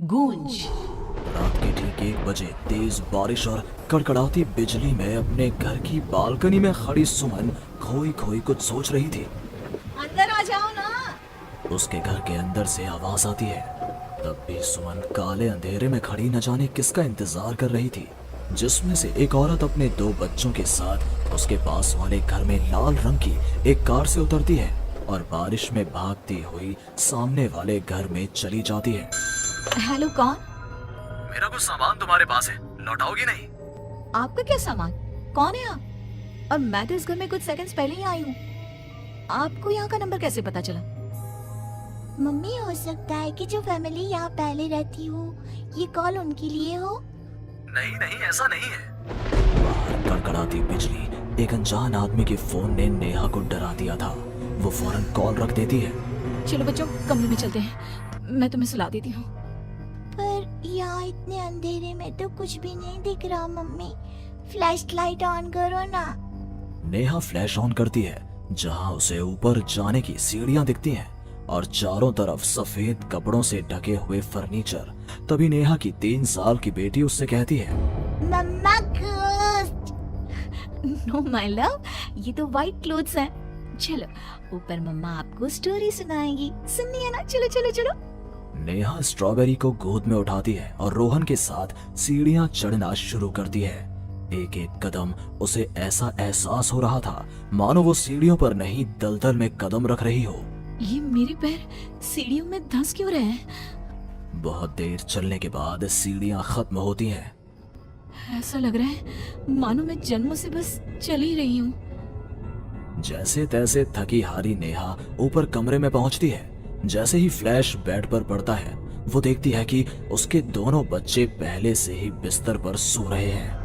गूंज। रात के ठीक 1 बजे तेज बारिश और कड़कड़ाती बिजली में अपने घर की बालकनी में खड़ी सुमन खोई खोई कुछ सोच रही थी। अंदर आ जाओ ना। उसके घर के अंदर से आवाज आती है। तब भी सुमन काले अंधेरे में खड़ी न जाने किसका इंतजार कर रही थी, जिसमें से एक औरत अपने 2 बच्चों के साथ उसके पास वाले घर में लाल रंग की एक कार से उतरती है और बारिश में भागती हुई सामने वाले घर में चली जाती है। हेलो, कौन? मेरा कुछ सामान तुम्हारे पास है, लौटाओगी नहीं? आपका क्या सामान? कौन है आप? और मैं तो इस घर में कुछ सेकंड्स पहले ही आई हूँ। आपको यहाँ का नंबर कैसे पता चला? मम्मी, हो सकता है कि जो फैमिली यहाँ पहले रहती हो, ये कॉल उनके लिए हो। नहीं नहीं, ऐसा नहीं है। बाहर कड़कड़ाती बिजली एक अनजान आदमी के फोन ने नेहा को डरा दिया था। वो फौरन कॉल रख देती है। चलो बच्चों, कमरे में चलते हैं, मैं तुम्हें सुला देती हूँ। पर यहाँ इतने अंधेरे में तो कुछ भी नहीं दिख रहा। मम्मी, फ्लैश लाइट ऑन करो ना। नेहा फ्लैश ऑन करती है, जहाँ उसे ऊपर जाने की सीढ़ियाँ दिखती हैं और चारों तरफ सफेद कपड़ों से ढके हुए फर्नीचर। तभी नेहा की 3 साल की बेटी उससे कहती है, मम्मा घोस्ट। नो माय लव, ये तो व्हाइट क्लोथ्स हैं। चलो ऊपर, मम्मा आपको स्टोरी सुनाएगी। सुननी है ना? चलो चलो चलो। नेहा स्ट्रॉबेरी को गोद में उठाती है और रोहन के साथ सीढ़ियां चढ़ना शुरू करती है। एक एक कदम उसे ऐसा एहसास हो रहा था मानो वो सीढ़ियों पर नहीं दलदल में कदम रख रही हो। ये मेरे पैर सीढ़ियों में धंस क्यों रहे हैं? बहुत देर चलने के बाद सीढ़ियां खत्म होती हैं। ऐसा लग रहा है मानो मैं जन्मों से बस चल ही रही हूँ। जैसे तैसे थकी हारी नेहा ऊपर कमरे में पहुंचती है। जैसे ही फ्लैश बेड पर पड़ता है, वो देखती है कि उसके दोनों बच्चे पहले से ही बिस्तर पर सो रहे हैं।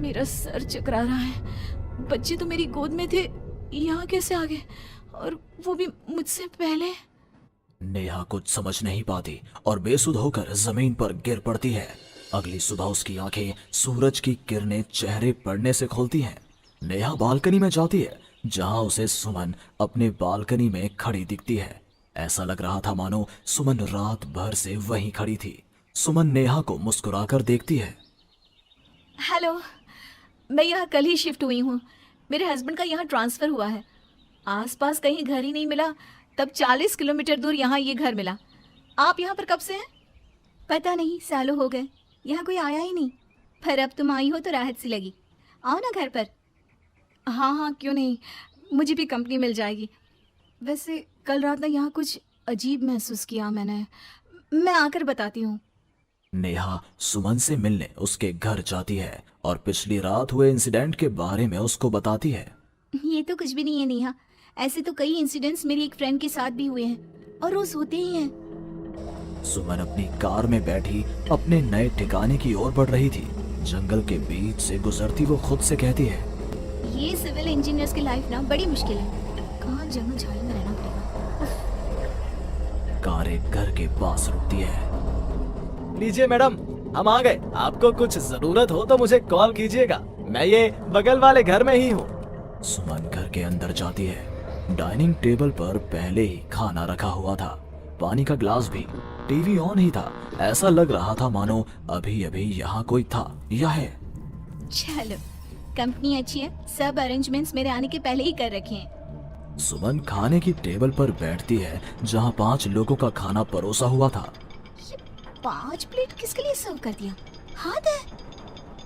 मेरा सर चकरा रहा है। बच्चे तो मेरी गोद में थे, यहाँ कैसे आ गए? और वो भी मुझसे पहले। नेहा कुछ समझ नहीं पाती और बेसुध होकर जमीन पर गिर पड़ती है। अगली सुबह उसकी आंखें सूरज की किरणें चेहरे पड़ने से खुलती हैं। नेहा बालकनी में जाती है, जहां उसे सुमन अपने बालकनी में खड़ी दिखती है। ऐसा लग रहा था मानो सुमन रात भर से वहीं खड़ी थी। सुमन नेहा को मुस्कुराकर देखती है। हेलो, मैं यहाँ कल ही शिफ्ट हुई हूँ। मेरे हस्बैंड का यहाँ ट्रांसफ़र हुआ है। आसपास कहीं घर ही नहीं मिला, तब 40 किलोमीटर दूर यहाँ ये घर मिला। आप यहाँ पर कब से हैं? पता नहीं, सालों हो गए, यहाँ कोई आया ही नहीं। पर अब तुम आई हो तो राहत सी लगी। आओ ना घर पर। हाँ हाँ, क्यों नहीं, मुझे भी कंपनी मिल जाएगी। वैसे कल रात ना यहाँ कुछ अजीब महसूस किया मैंने। मैं आकर बताती हूँ। नेहा सुमन से मिलने उसके घर जाती है और पिछली रात हुए इंसिडेंट के बारे में उसको बताती है। ये तो कुछ भी नहीं है नेहा, ऐसे तो कई इंसिडेंट्स मेरी एक फ्रेंड के साथ भी हुए हैं और रोज होते ही हैं। सुमन अपनी कार में बैठी अपने नए ठिकाने की ओर बढ़ रही थी। जंगल के बीच से गुजरती वो खुद से कहती है, ये सिविल इंजीनियर्स की लाइफ ना बड़ी मुश्किल है। कहाँ जंगल झाड़ी में रहना पड़ेगा। कार एक घर के पास रुकती है। लीजिए मैडम, हम आ गए। आपको कुछ जरूरत हो तो मुझे कॉल कीजिएगा, मैं ये बगल वाले घर में ही हूँ। सुमन घर के अंदर जाती है। डाइनिंग टेबल पर पहले ही खाना रखा हुआ था, पानी का ग्लास भी, टीवी ऑन ही था। ऐसा लग रहा था मानो अभी अभी यहाँ कोई था या है। चलो, कंपनी अच्छी है, सब अरेंजमेंट्स मेरे आने के पहले ही कर रखे हैं। सुमन खाने की टेबल पर बैठती है, जहाँ 5 लोगों का खाना परोसा हुआ था। 5 प्लेट किसके लिए सर्व कर दिया? हाथ है।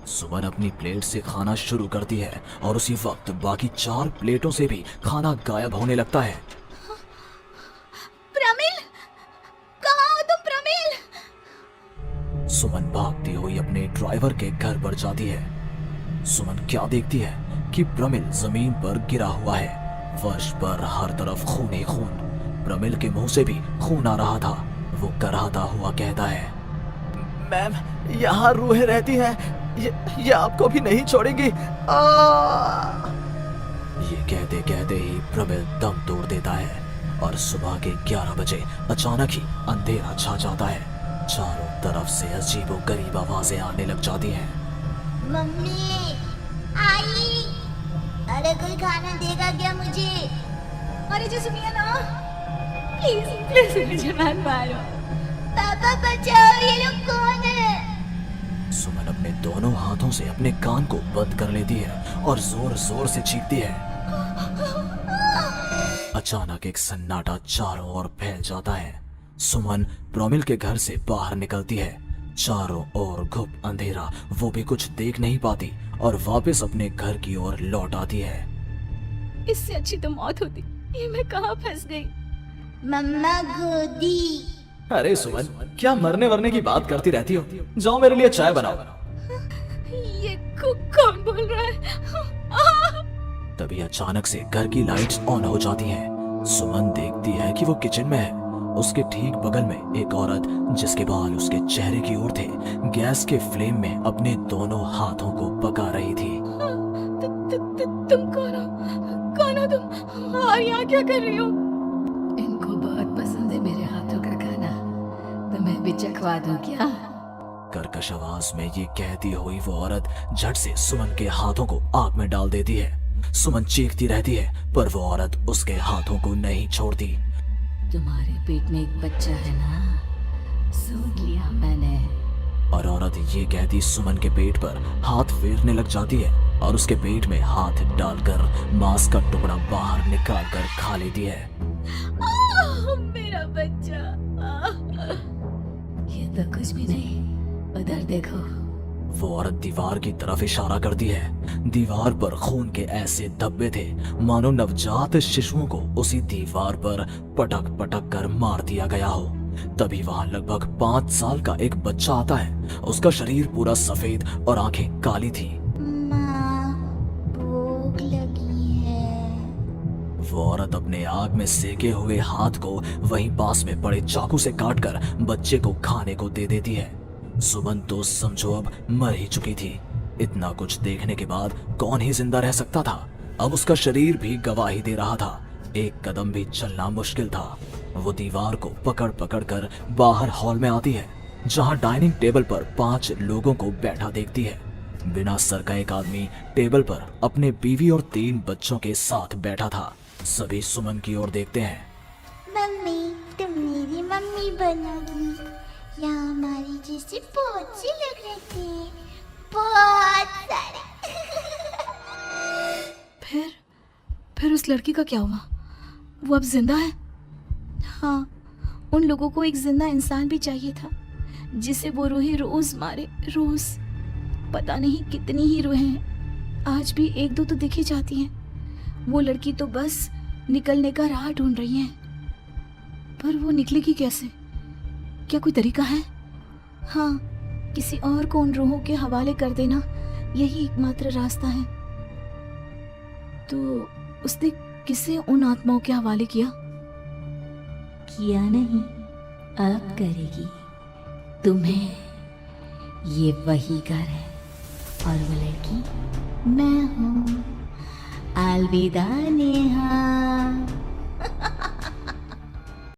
सुमन अपनी प्लेट से खाना शुरू करती है और उसी वक्त बाकी 4 प्लेटों से भी खाना गायब होने लगता है। प्रमिल, कहाँ हो तुम प्रमिल? सुमन भागती हुई अपने ड्राइवर के घर पर जाती है। सुमन क्या देखती है कि प्रमिल जमीन पर गिरा हुआ है। फर्श पर हर तरफ खून ही खून। प्रमिल के मुंह से भी खून आ रहा था। वो कराहता हुआ कहता है, मैम, यहाँ रूहें रहती हैं, ये आपको भी नहीं छोड़ेंगी। ये कहते कहते ही प्रमिल दम तोड़ देता है और सुबह के 11 बजे अचानक ही अंधेरा छा जाता है। चारों तरफ से अजीबोगरीब आवाजें आने लग जाती हैं। मम्मी आई, अरे कोई खाना देगा क्या मुझे? अरे जी सुनिए ना, प्लीज प्लीज मुझे मत मारो। पापा बचाओ, ये लोग कौन है? सुमन अपने दोनों हाथों से अपने कान को बंद कर लेती है और जोर जोर से चीखती है। अचानक एक सन्नाटा चारों ओर फैल जाता है। सुमन प्रोमिल के घर से बाहर निकलती है। चारों ओर घुप अंधेरा, वो भी कुछ देख नहीं पाती और वापस अपने घर की ओर लौट आती है। इससे अच्छी तो मौत होती। ये मैं कहाँ फंस गई? मम्मा गोदी। अरे सुमन, क्या मरने वरने की बात करती रहती हो? जाओ मेरे लिए चाय बनाओ। ये कौन बोल रहा है? तभी अचानक से घर की लाइट्स ऑन हो जाती हैं। सुमन देखती है कि वो किचन में है। उसके ठीक बगल में एक औरत, जिसके बाल उसके चेहरे की ओर थे, गैस के फ्लेम में अपने दोनों हाथों को पका रही थी। तुम कौन हो तुम? और यहाँ क्या कर रही हो? इनको बहुत पसंद है मेरे हाथों का खाना, तो मैं भी चखवा दूं क्या? कर्कश आवाज में ये कहती हुई वो औरत झट से सुमन के हाथों को आग में डाल देती है। सुमन चीखती रहती है, पर वो औरत उसके हाथों को नहीं छोड़ती। तुम्हारे पेट में एक बच्चा है ना, सुन लिया मैंने। और औरत ये कहती सुमन के पेट पर हाथ फेरने लग जाती है और उसके पेट में हाथ डालकर मांस का टुकड़ा बाहर निकाल कर खा लेती है। मेरा बच्चा। ये तो कुछ भी नहीं, उधर देखो। वो औरत दीवार की तरफ इशारा करती है। दीवार पर खून के ऐसे धब्बे थे मानो नवजात शिशुओं को उसी दीवार पर पटक पटक कर मार दिया गया हो। तभी वहां लगभग 5 साल का एक बच्चा आता है। उसका शरीर पूरा सफेद और आंखें काली थी। माँ, भूख लगी है। वो औरत अपने आग में सेके हुए हाथ को वहीं पास में पड़े चाकू से काटकर बच्चे को खाने को दे देती है। सुमन तो समझो अब मर ही चुकी थी। इतना कुछ देखने के बाद कौन ही जिंदा रह सकता था? अब उसका शरीर भी गवाही दे रहा था। एक कदम भी चलना मुश्किल था। वो दीवार को पकड़ पकड़ कर बाहर हॉल में आती है, जहां डाइनिंग टेबल पर 5 लोगों को बैठा देखती है। बिना सर का एक आदमी टेबल पर अपने बीवी और 3 बच्चों के साथ बैठा था। सभी सुमन की ओर देखते हैं। मम्मी, तुम मेरी मम्मी बनोगी। यहाँ हमारी जैसे बहुत से लोग रहते हैं, बहुत सारे। फिर उस लड़की का क्या हुआ? वो अब जिंदा है? हाँ, उन लोगों को एक जिंदा इंसान भी चाहिए था, जिसे वो रूहें रोज मारे, रोज। पता नहीं कितनी ही रूहें हैं, आज भी 1-2 तो दिखी जाती हैं। वो लड़की तो बस निकलने का राह ढूंढ रही है, पर वो निकलेगी कैसे? क्या कोई तरीका है? हाँ, किसी और को उन रूहों के हवाले कर देना, यही एकमात्र रास्ता है। तो उसने किसे उन आत्माओं के हवाले किया? किया नहीं, अब करेगी। तुम्हें ये वही घर है और वो लड़की मैं हूँ। अलविदा नेहा।